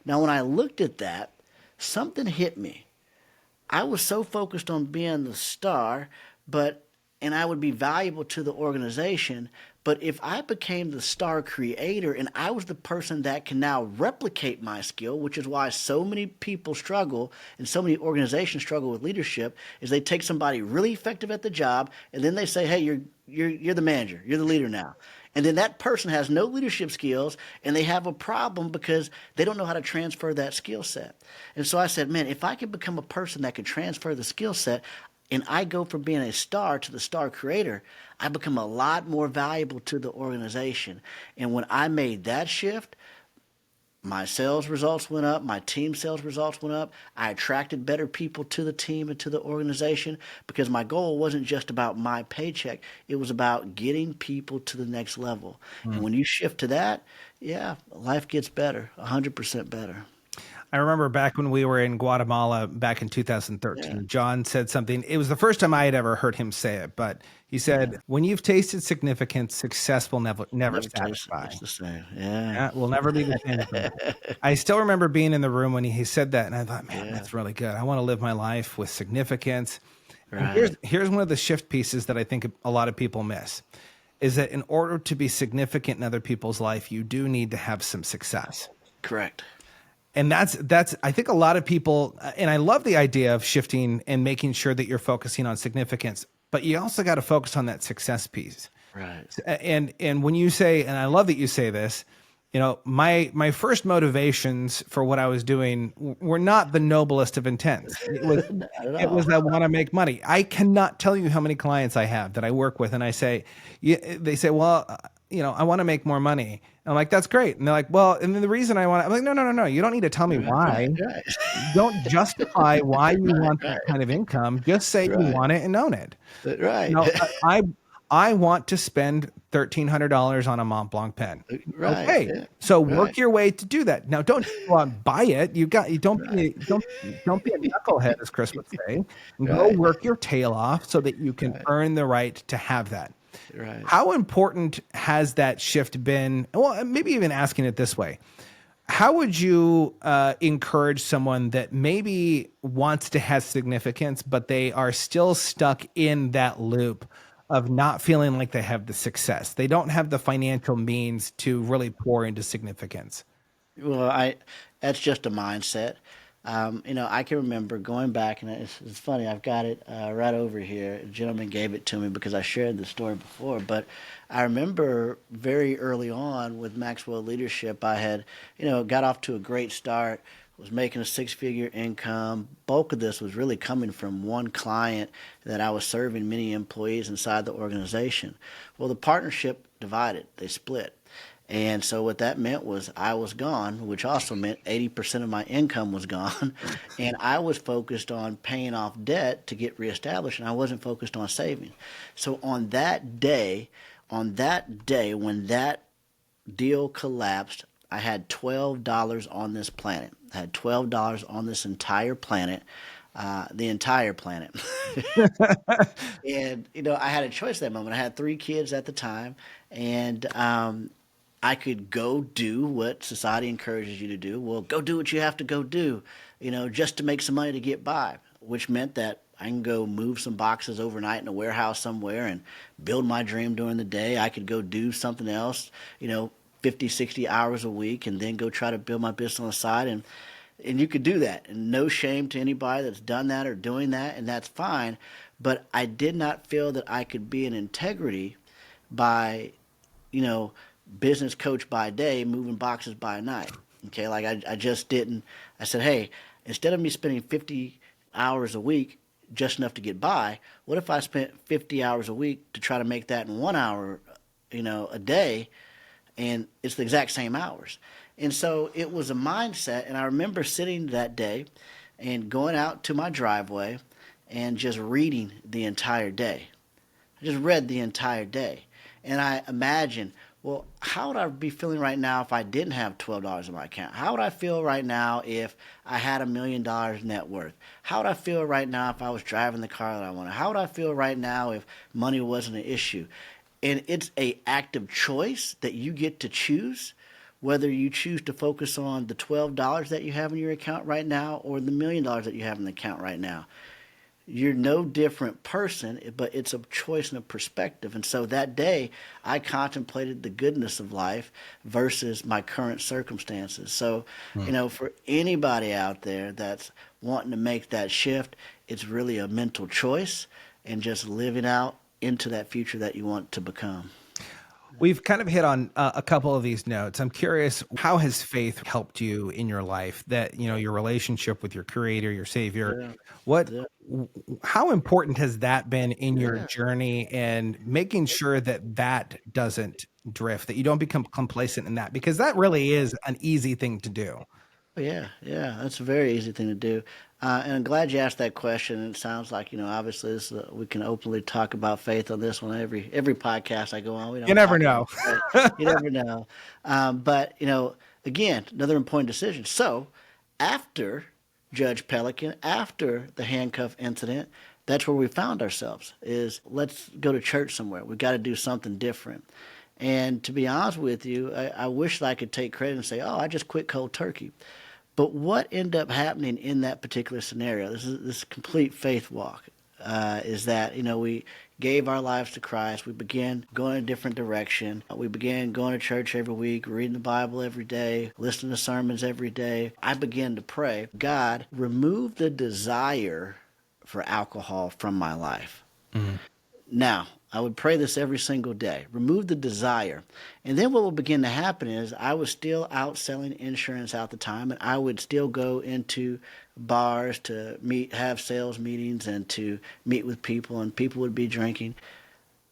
Now, when I looked at that, something hit me. I was so focused on being the star, and I would be valuable to the organization. But if I became the star creator and I was the person that can now replicate my skill, which is why so many people struggle and so many organizations struggle with leadership, is they take somebody really effective at the job and then they say, hey, you're the manager, you're the leader now. And then that person has no leadership skills and they have a problem because they don't know how to transfer that skill set. And so I said, man, if I could become a person that could transfer the skill set, and I go from being a star to the star creator, I become a lot more valuable to the organization. And when I made that shift, my sales results went up, my team sales results went up. I attracted better people to the team and to the organization, because my goal wasn't just about my paycheck. It was about getting people to the next level. And when you shift to that, life gets better, 100% better. I remember back when we were in Guatemala back in 2013, John said something. It was the first time I had ever heard him say it, but he said, when you've tasted significance, success will never satisfy. It's the same. Yeah. It will never be the same. I still remember being in the room when he said that, and I thought, man, that's really good. I want to live my life with significance. Right. Here's one of the shift pieces that I think a lot of people miss, is that in order to be significant in other people's life, you do need to have some success. Correct. And that's I think a lot of people, and I love the idea of shifting and making sure that you're focusing on significance, but you also got to focus on that success piece. Right. And when you say, and I love that you say this, my first motivations for what I was doing were not the noblest of intents. It was I want to make money. I cannot tell you how many clients I have that I work with, and I say, they say, well, I want to make more money. And I'm like, that's great. And they're like, well, and then the reason I'm like, no. You don't need to tell me why. Right. Don't justify why you want that Right. kind of income. Just say you Right. want it and own it. Right. I I want to spend $1,300 on a Mont Blanc pen. Right. Okay, Yeah. so work Right. your way to do that. Now, don't go out and buy it. You don't be a knucklehead, as Chris would say. And go Right. work your tail off so that you can earn the right to have that. Right. How important has that shift been? Well, maybe even asking it this way. How would you encourage someone that maybe wants to have significance, but they are still stuck in that loop of not feeling like they have the success? They don't have the financial means to really pour into significance. Well, that's just a mindset. I can remember going back, and it's funny. I've got it right over here. A gentleman gave it to me because I shared the story before. But I remember very early on with Maxwell leadership, I had, got off to a great start. Was making a six-figure income. Bulk of this was really coming from one client that I was serving many employees inside the organization. Well, the partnership divided. They split. And so what that meant was I was gone, which also meant 80% of my income was gone. And I was focused on paying off debt to get reestablished, and I wasn't focused on saving. So on that day when that deal collapsed, I had $12 on this planet. I had $12 on this entire planet, the entire planet. And, I had a choice at that moment. I had 3 kids at the time, and I could go do what society encourages you to do. Well, go do what you have to go do, just to make some money to get by, which meant that I can go move some boxes overnight in a warehouse somewhere and build my dream during the day. I could go do something else, 50, 60 hours a week, and then go try to build my business on the side. And you could do that. And no shame to anybody that's done that or doing that, and that's fine. But I did not feel that I could be in integrity by, business coach by day, moving boxes by night. Okay, like I just didn't. I said, hey, instead of me spending 50 hours a week just enough to get by, what if I spent 50 hours a week to try to make that in 1 hour, a day, and it's the exact same hours. And so it was a mindset, and I remember sitting that day and going out to my driveway and just reading the entire day. I just read the entire day. And I imagined, well, how would I be feeling right now if I didn't have $12 in my account? How would I feel right now if I had $1 million net worth? How would I feel right now if I was driving the car that I wanted? How would I feel right now if money wasn't an issue? And it's an active choice that you get to choose, whether you choose to focus on the $12 that you have in your account right now or the $1 million that you have in the account right now. You're no different person, but it's a choice and a perspective. And so that day, I contemplated the goodness of life versus my current circumstances. So, for anybody out there that's wanting to make that shift, it's really a mental choice and just living out into that future that you want to become. We've kind of hit on a couple of these notes. I'm curious, how has faith helped you in your life? That, your relationship with your Creator, your Savior. How important has that been in your journey and making sure that doesn't drift, that you don't become complacent in that? Because that really is an easy thing to do. Yeah, that's a very easy thing to do. And I'm glad you asked that question. It sounds like, obviously we can openly talk about faith on this one. Every podcast I go on, we don't. You never know. You never know. But, again, another important decision. So after Judge Pelican, after the handcuff incident, that's where we found ourselves is let's go to church somewhere. We've got to do something different. And to be honest with you, I wish that I could take credit and say, oh, I just quit cold turkey. But what ended up happening in that particular scenario, this complete faith walk, is that, we gave our lives to Christ. We began going a different direction. We began going to church every week, reading the Bible every day, listening to sermons every day. I began to pray, God, remove the desire for alcohol from my life. Mm-hmm. Now, I would pray this every single day. Remove the desire. And then what would begin to happen is I was still out selling insurance at the time, and I would still go into bars to have sales meetings and to meet with people, and people would be drinking.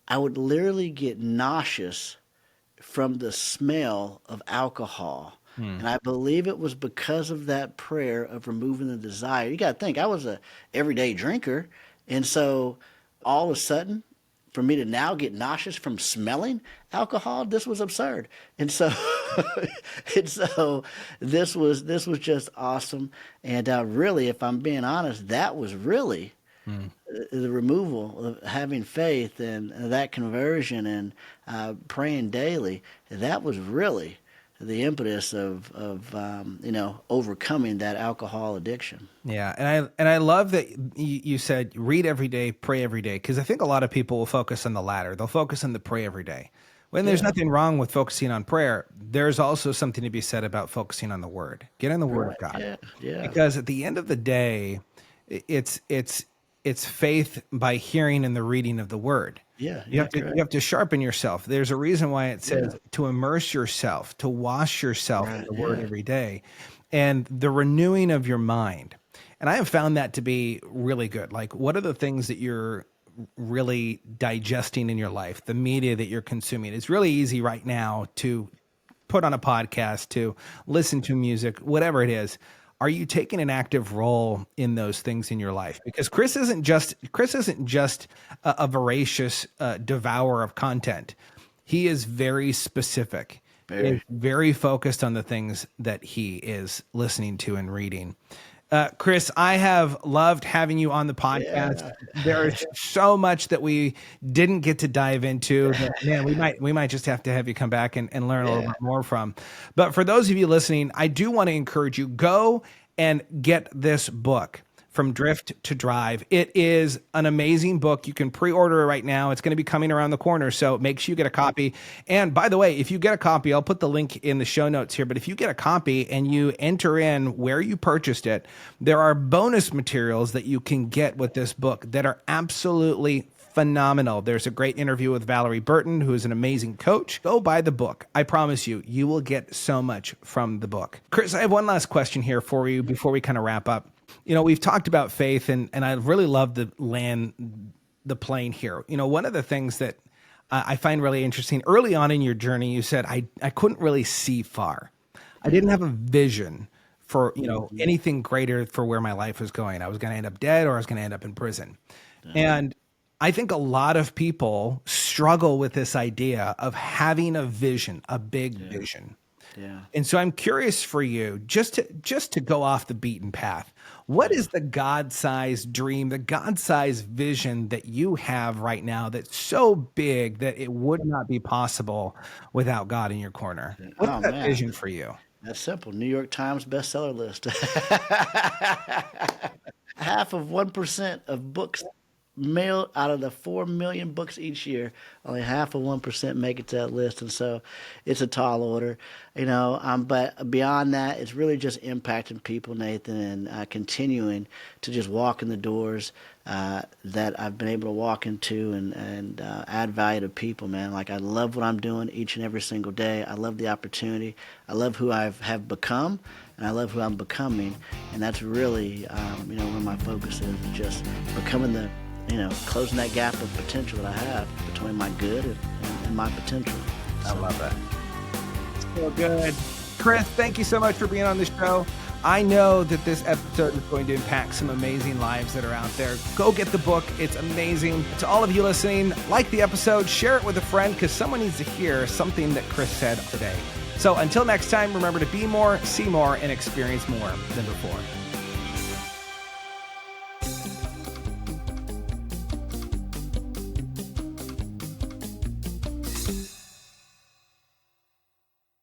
I would literally get nauseous from the smell of alcohol. And I believe it was because of that prayer of removing the desire. You got to think, I was a everyday drinker. And so all of a sudden, for me to now get nauseous from smelling alcohol, this was absurd. And so, this was just awesome. And really, if I'm being honest, that was really the removal of having faith and that conversion and praying daily. That was really the impetus of overcoming that alcohol addiction. Yeah, and I love that you said read every day, pray every day, because I think a lot of people will focus on the latter. They'll focus on the pray every day. When there's nothing wrong with focusing on prayer, there's also something to be said about focusing on the Word. Get in the Word of God. Yeah. Because at the end of the day, it's faith by hearing and the reading of the Word. You have to sharpen yourself. There's a reason why it says to immerse yourself, to wash yourself in the Word every day, and the renewing of your mind. And I have found that to be really good. Like, what are the things that you're really digesting in your life? The media that you're consuming. It's really easy right now to put on a podcast, to listen to music, whatever it is. Are you taking an active role in those things in your life? Because Chris isn't just a voracious devourer of content. He is very specific. He's very focused on the things that he is listening to and reading. Chris, I have loved having you on the podcast. Yeah. There's so much that we didn't get to dive into that, man, we might just have to have you come back and learn a little bit more from. But for those of you listening, I do want to encourage you, go and get this book, From Drift to Drive. It is an amazing book. You can pre-order it right now. It's going to be coming around the corner, so make sure you get a copy. And by the way, if you get a copy, I'll put the link in the show notes here, but if you get a copy and you enter in where you purchased it, there are bonus materials that you can get with this book that are absolutely phenomenal. There's a great interview with Valerie Burton, who is an amazing coach. Go buy the book. I promise you, you will get so much from the book. Chris, I have one last question here for you before we kind of wrap up. You know, we've talked about faith, and I really love to land the plane here. You know, one of the things that I find really interesting, early on in your journey, you said, I couldn't really see far. I didn't have a vision for, anything greater for where my life was going. I was going to end up dead, or I was going to end up in prison. And I think a lot of people struggle with this idea of having a vision, a big vision. Yeah. And so I'm curious for you, just to go off the beaten path, what is the God-sized dream, the God-sized vision that you have right now that's so big that it would not be possible without God in your corner? What's that vision for you? That's simple. New York Times bestseller list. Half of 1% of books mailed out of the 4 million books each year, only half of 1% make it to that list. And so it's a tall order, but beyond that, it's really just impacting people, Nathan, and continuing to just walk in the doors that I've been able to walk into and add value to people, man. Like, I love what I'm doing each and every single day. I love the opportunity. I love who I have become, and I love who I'm becoming. And that's really, where my focus is just becoming closing that gap of potential that I have between my good and my potential. I love that. So good. Chris, thank you so much for being on the show. I know that this episode is going to impact some amazing lives that are out there. Go get the book. It's amazing. To all of you listening, like the episode, share it with a friend, because someone needs to hear something that Chris said today. So until next time, remember to be more, see more, and experience more than before.